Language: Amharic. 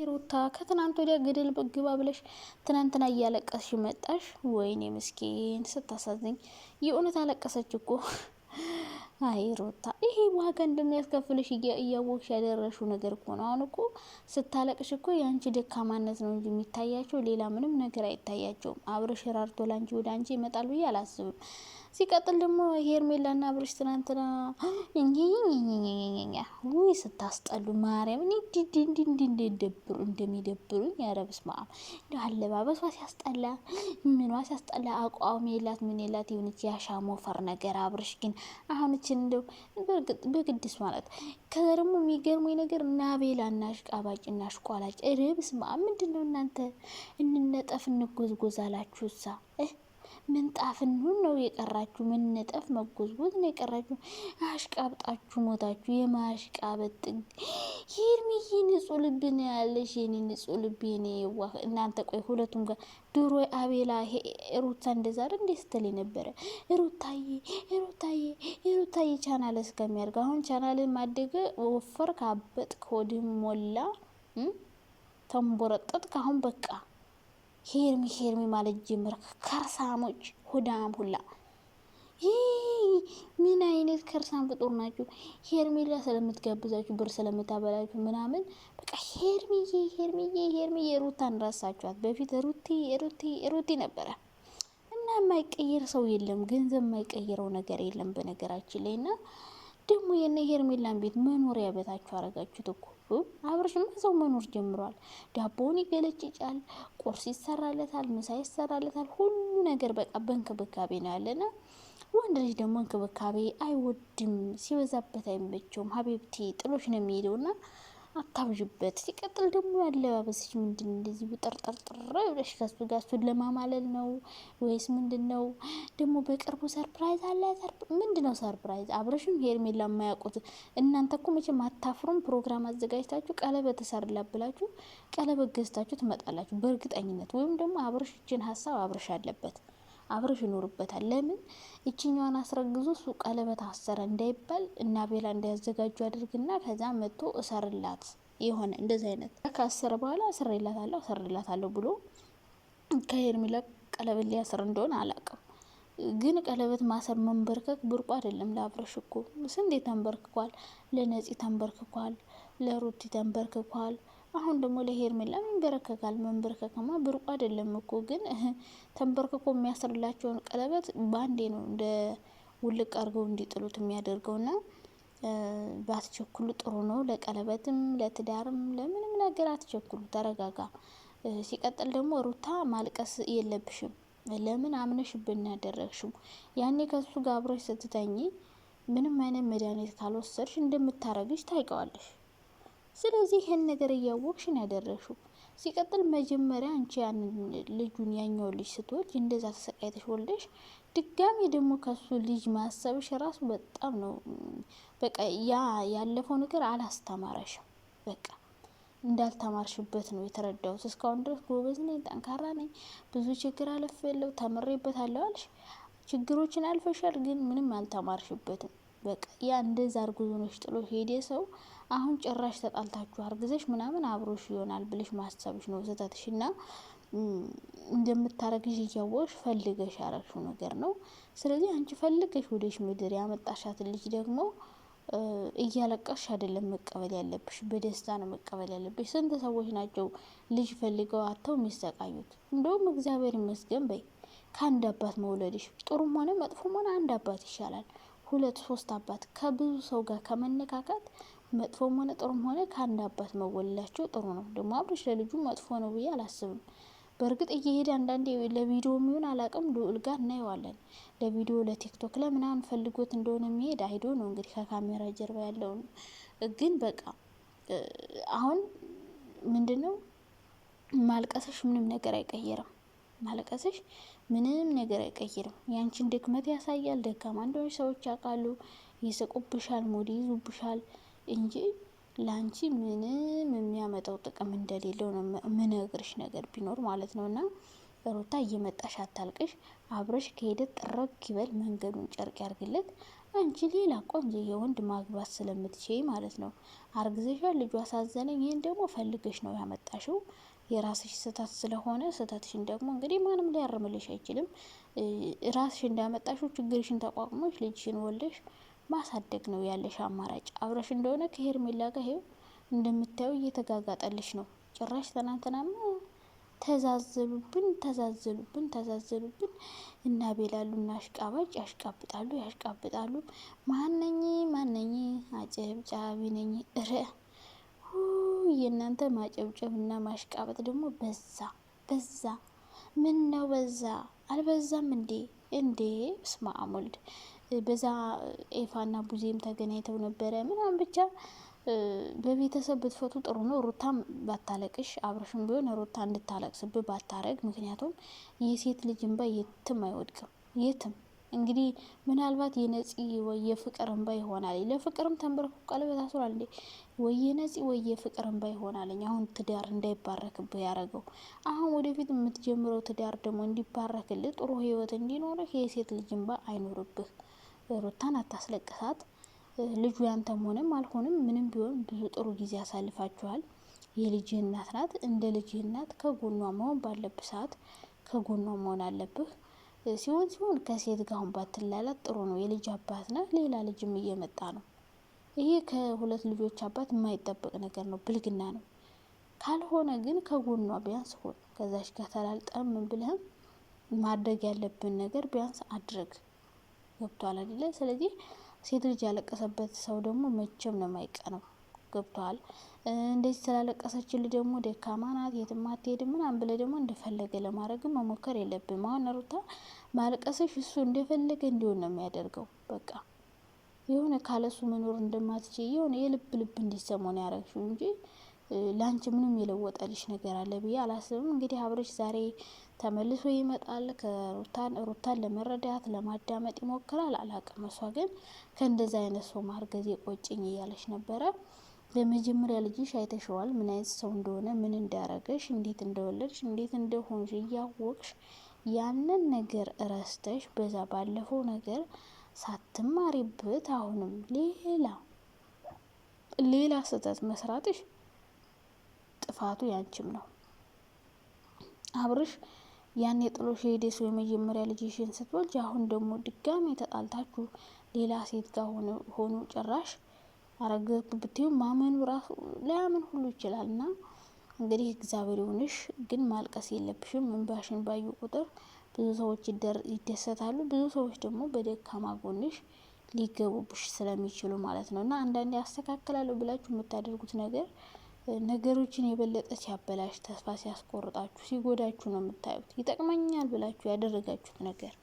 ሩታ ከትናንት ወዲያ ገደል ግባ ብለሽ ትናንትና እያለቀስሽ መጣሽ። ወይኔ ምስኪን ስታሳዝኝ፣ የእውነት አለቀሰች እኮ። አይ ሩታ ይሄ ዋጋ እንደሚያስከፍልሽ እያወቅሽ ያደረሽው ነገር እኮ ነው። አሁን እኮ ስታለቅሽ እኮ የአንቺ ደካማነት ነው እንጂ የሚታያቸው ሌላ ምንም ነገር አይታያቸውም። አብርሽ ራርቶ ላንቺ ወደ አንቺ ይመጣል ብዬ አላስብም። ሲቀጥል ደግሞ ሄርሜላና አብርሽ ትናንትና ውይ ስታስጠሉ ማርያምን እንደሚደብሩኝ። ኧረ በስመ አብ አለባበሷ ሲያስጠላ፣ ምኗ ሲያስጠላ፣ አቋም የላት ምን የላት የሆነች ያሻሞፈር ነገር። አብርሽ ግን አሁን እችን እንደው በቅድስ ማለት ከዛ ደግሞ የሚገርመኝ ነገር ናቤላ እናሽቃባጭ እናሽቋላጭ። ኧረ በስመ አብ ምንድነው እናንተ እንነጠፍ እንጎዝጎዝ አላችሁ እሳ ምንጣፍን ነው የቀራችሁ፣ ምንጠፍ መጎዝጎዝ ነው የቀራችሁ። አሽቃብጣችሁ ሞታችሁ። የማሽቃበጥ ሄርሚዬ ንጹህ ልብ ነው ያለሽ፣ የኔ ንጹህ ልብ የኔ የዋህ። እናንተ ቆይ ሁለቱም ጋር ድሮ አቤላ ሩታ እንደዛ አይደል እንዴ ስትል ነበረ? ሩታዬ ቻናል እስከሚያርግ አሁን ቻናል ማደገ ወፈር ካበጥ ኮድም ሞላ ተንቦረጠጥ ካሁን በቃ ሄርሚ ማለት ጀመር። ከርሳሞች ሆዳም ሁላ ምን አይነት ከርሳም ፍጡር ናችሁ? ሄርሜላ ስለምትጋብዛችሁ ብር ስለምታበላችሁ ምናምን በቃ ሄርሚዬ ሩታን ረሳችኋት። በፊት ሩቲ ነበረ እና የማይቀየር ሰው የለም። ገንዘብ የማይቀየረው ነገር የለም በነገራችን ላይ። እና ደግሞ የነ ሄርሜላን ቤት መኖሪያ ቤታችሁ አረጋችሁት እኮ። አብርሽማ ሰው መኖር ጀምሯል። ዳቦውን ይገለጭጫል፣ ቁርስ ይሰራለታል፣ ምሳ ይሰራለታል። ሁሉ ነገር በቃ በእንክብካቤ ነው ያለና ወንድ ልጅ ደግሞ እንክብካቤ አይወድም፣ ሲበዛበት አይመቸውም። ሀቢብቲ ጥሎሽ ነው የሚሄደውና አታብዥበት። ሲቀጥል ደግሞ ያለባበስሽ ምንድን እንደዚህ ውጥርጥርጥር ብለሽ ከሱ ጋር እሱን ለማማለል ነው ወይስ ምንድነው? ደግሞ በቅርቡ ሰርፕራይዝ አለ። ምንድነው ሰርፕራይዝ? አብረሽም ሄርሜላ የማያውቁት እናንተ እኮ መቼም አታፍሩም። ፕሮግራም አዘጋጅታችሁ ቀለበት ተሰርላ ብላችሁ ቀለበት ገዝታችሁ ትመጣላችሁ በእርግጠኝነት። ወይም ደግሞ አብረሽ እችን ሀሳብ አብረሽ አለበት፣ አብረሽ ይኖርበታል። ለምን እችኛዋን አስረግዞ እሱ ቀለበት አሰረ እንዳይባል እና ቤላ እንዳያዘጋጁ አድርግና ከዛ መጥቶ እሰርላት የሆነ እንደዚህ አይነት ካሰረ በኋላ እሰርላታለሁ ብሎ ከሄርሜላ ቀለበት ሊያስር እንደሆነ አላውቅም። ግን ቀለበት ማሰር መንበርከክ ብርቁ አይደለም። ለአብረሽ እኮ ስንዴ ተንበርክኳል፣ ለነፂ ተንበርክኳል፣ ለሩቲ ተንበርክኳል። አሁን ደግሞ ለሄርሜላ መንበርከካል። መንበርከከማ ብርቁ አይደለም እኮ። ግን ተንበርክኮ የሚያስርላቸውን ቀለበት ባንዴ ነው እንደ ውልቅ አድርገው እንዲጥሉት የሚያደርገውና ባትቸኩሉ ጥሩ ነው። ለቀለበትም ለትዳርም ለምንም ነገር አትቸኩሉ፣ ተረጋጋ። ሲቀጥል ደግሞ ሩታ ማልቀስ የለብሽም። ለምን አምነሽብን ያደረግሽው? ያኔ ከሱ ጋር አብረሽ ስትተኝ ምንም አይነት መድኃኒት ካልወሰድሽ እንደምታረግሽ ታውቂዋለሽ። ስለዚህ ይሄን ነገር እያወቅሽ ነው ያደረግሽው። ሲቀጥል መጀመሪያ አንቺ ያን ልጁን ያኛው ልጅ ስትወልጅ እንደዛ ተሰቃይተሽ ወልደሽ ድጋሚ ደግሞ ከሱ ልጅ ማሰብሽ ራሱ በጣም ነው በቃ ያለፈው ነገር አላስተማረሽም። በቃ እንዳልተማርሽበት ነው የተረዳሁት። እስካሁን ድረስ ጎበዝ ነኝ፣ ጠንካራ ነኝ፣ ብዙ ችግር አልፌያለሁ፣ ተምሬበታለሁ አልሽ። ችግሮችን አልፈሻል፣ ግን ምንም አልተማርሽበትም። በቃ ያ እንደዛ አርጉዞ ነሽ ጥሎ ሄደ ሰው አሁን ጭራሽ ተጣልታችሁ አርግዘሽ ምናምን አብሮሽ ይሆናል ብለሽ ማሰብሽ ነው ስህተትሽና እንደምታረግሽ እያወቅሽ ፈልገሽ ያረግሽው ነገር ነው። ስለዚህ አንቺ ፈልገሽ ወደሽ ምድር ያመጣሻት ልጅ ደግሞ እያለቀሽ አይደለም መቀበል ያለብሽ፣ በደስታ ነው መቀበል ያለብሽ። ስንት ሰዎች ናቸው ልጅ ፈልገው አጥተው የሚሰቃዩት? እንደውም እግዚአብሔር ይመስገን በይ ከአንድ አባት መውለድሽ ጥሩም ሆነ መጥፎም ሆነ አንድ አባት ይሻላል። 2-3 አባት ከብዙ ሰው ጋር ከመነካካት መጥፎም ሆነ ጥሩም ሆነ ከአንድ አባት መወለዳቸው ጥሩ ነው። ደግሞ አብርሽ ለልጁ መጥፎ ነው ብዬ አላስብም። በእርግጥ እየሄደ አንዳንዴ ለቪዲዮ የሚሆን አላቅም ልዑል ጋር እናየዋለን። ለቪዲዮ ለቲክቶክ ለምናምን ፈልጎት እንደሆነ የሚሄድ አይዶ ነው እንግዲህ ከካሜራ ጀርባ ያለውን። ግን በቃ አሁን ምንድነው ማልቀስሽ ምንም ነገር አይቀየርም። ማለቀስሽ ምንም ነገር አይቀይርም። ያንቺን ድክመት ያሳያል። ደካማ እንደሆነ ሰዎች ያውቃሉ፣ ይስቁብሻል፣ ሙድ ይዙብሻል እንጂ ላንቺ ምንም የሚያመጣው ጥቅም እንደሌለው ነው ምነግርሽ ነገር ቢኖር ማለት ነውና ሩታ እየመጣሽ አታልቅሽ። አብረሽ ከሄደ ጥረግ ይበል፣ መንገዱን ጨርቅ ያርግለት። አንቺ ሌላ ቆንጆ የወንድ ማግባት ስለምትችይ ማለት ነው። አርግዘሻል፣ ልጁ አሳዘነኝ። ይህን ደግሞ ፈልገሽ ነው ያመጣሽው። የራስሽ ስህተት ስለሆነ ስህተትሽን ደግሞ እንግዲህ ማንም ሊያርምልሽ አይችልም። ራስሽ እንዳመጣሽው ችግርሽን ተቋቁሞሽ ልጅሽን ወልደሽ ማሳደግ ነው ያለሽ አማራጭ። አብረሽ እንደሆነ ከሄርሜላ ጋር ይኸው እንደምታየው እየተጋጋጠልሽ ነው። ጭራሽ ትናንትናማ ተዛዘሉብን እና ቤላሉና አሽቃባጭ ያሽቃብጣሉ። ማነኝ አጨብጫቢ ነኝ። የእናንተ ማጨብጨብ እና ማሽቃበጥ ደግሞ በዛ። ምን ነው በዛ? አልበዛም እንዴ? ስማ አሞልድ በዛ ኤፋና ቡዜም ተገናኝተው ነበረ ምናምን ብቻ በቤተሰብ ብትፈቱ ጥሩ ነው። ሩታም ባታለቅሽ፣ አብረሽም ቢሆን ሩታ እንድታለቅስብህ ባታረግ። ምክንያቱም የሴት ልጅ እንባ የትም አይወድቅም፣ የትም። እንግዲህ ምናልባት የነፂ ወይ የፍቅር እንባ ይሆናል። ለፍቅርም ተንበርኩ ቀለበት አስሯል እንዴ? ወይ የነፂ ወይ የፍቅር እንባ ይሆናል። አሁን ትዳር እንዳይባረክብህ ያደረገው። አሁን ወደፊት የምትጀምረው ትዳር ደግሞ እንዲባረክልህ፣ ጥሩ ህይወት እንዲኖርህ የሴት ልጅ እንባ አይኖርብህ። ሩታን አታስለቅሳት። ልጁ ያንተም ሆነም አልሆንም ምንም ቢሆን ብዙ ጥሩ ጊዜ አሳልፋችኋል። የልጅህ እናት ናት። እንደ ልጅህ እናት ከጎኗ መሆን ባለብህ ሰዓት ከጎኗ መሆን አለብህ። ሲሆን ከሴት ጋር አሁን ባትላላት ጥሩ ነው። የልጅ አባት ነህ፣ ሌላ ልጅም እየመጣ ነው። ይሄ ከሁለት ልጆች አባት የማይጠበቅ ነገር ነው፣ ብልግና ነው። ካልሆነ ግን ከጎኗ ቢያንስ ሆን። ከዛሽ ጋር ተላልጠም ምን ብለህም ማድረግ ያለብን ነገር ቢያንስ አድረግ። ገብቷል አይደለ? ስለዚህ ሴት ልጅ ያለቀሰበት ሰው ደግሞ መቼም ነው የማይቀነው። ገብቷል? እንደዚህ ስላለቀሰችልህ ደግሞ ደካማ ናት፣ የትም አትሄድም ምናምን ብለህ ደግሞ እንደፈለገ ለማድረግ መሞከር የለብም። አሁን ሩታ ማለቀሰሽ እሱ እንደፈለገ እንዲሆን ነው የሚያደርገው። በቃ የሆነ ካለሱ መኖር እንደማትችል የሆነ የልብ እንዲሰማው ነው ያደረግሽው እንጂ ላንቺ ምንም የለወጠልሽ ነገር አለ ብዬ አላስብም። እንግዲህ አብርሽ ዛሬ ተመልሶ ይመጣል። ሩታን ለመረዳት ለማዳመጥ ይሞክራል። አላቅም። እሷ ግን ከእንደዛ አይነት ሰው ማርገዝ የቆጭኝ እያለች ነበረ። በመጀመሪያ ልጅሽ አይተሸዋል፣ ምን አይነት ሰው እንደሆነ፣ ምን እንዳረገሽ፣ እንዴት እንደወለድሽ፣ እንዴት እንደሆንሽ እያወቅሽ ያንን ነገር እረስተሽ በዛ ባለፈው ነገር ሳትማሪበት አሁንም ሌላ ስህተት መስራትሽ ጥፋቱ ያንቺም ነው። አብርሽ ያን የጥሎሽ ሄደ ሰው የመጀመሪያ ልጅሽን ስትወልጅ አሁን ደግሞ ድጋሜ ተጣልታችሁ ሌላ ሴት ጋር ሆኑ ጭራሽ አረገዝኩ ብትዩ ማመኑ ራሱ ሊያምን ሁሉ ይችላል። እና እንግዲህ እግዚአብሔር ይሁንሽ፣ ግን ማልቀስ የለብሽም። እንባሽን ባዩ ቁጥር ብዙ ሰዎች ይደሰታሉ፣ ብዙ ሰዎች ደግሞ በደካማ ጎንሽ ሊገቡብሽ ስለሚችሉ ማለት ነው። እና አንዳንዴ አስተካክላለሁ ብላችሁ የምታደርጉት ነገር ነገሮችን የበለጠ ሲያበላሽ፣ ተስፋ ሲያስቆርጣችሁ፣ ሲጎዳችሁ ነው የምታዩት። ይጠቅመኛል ብላችሁ ያደረጋችሁት ነገር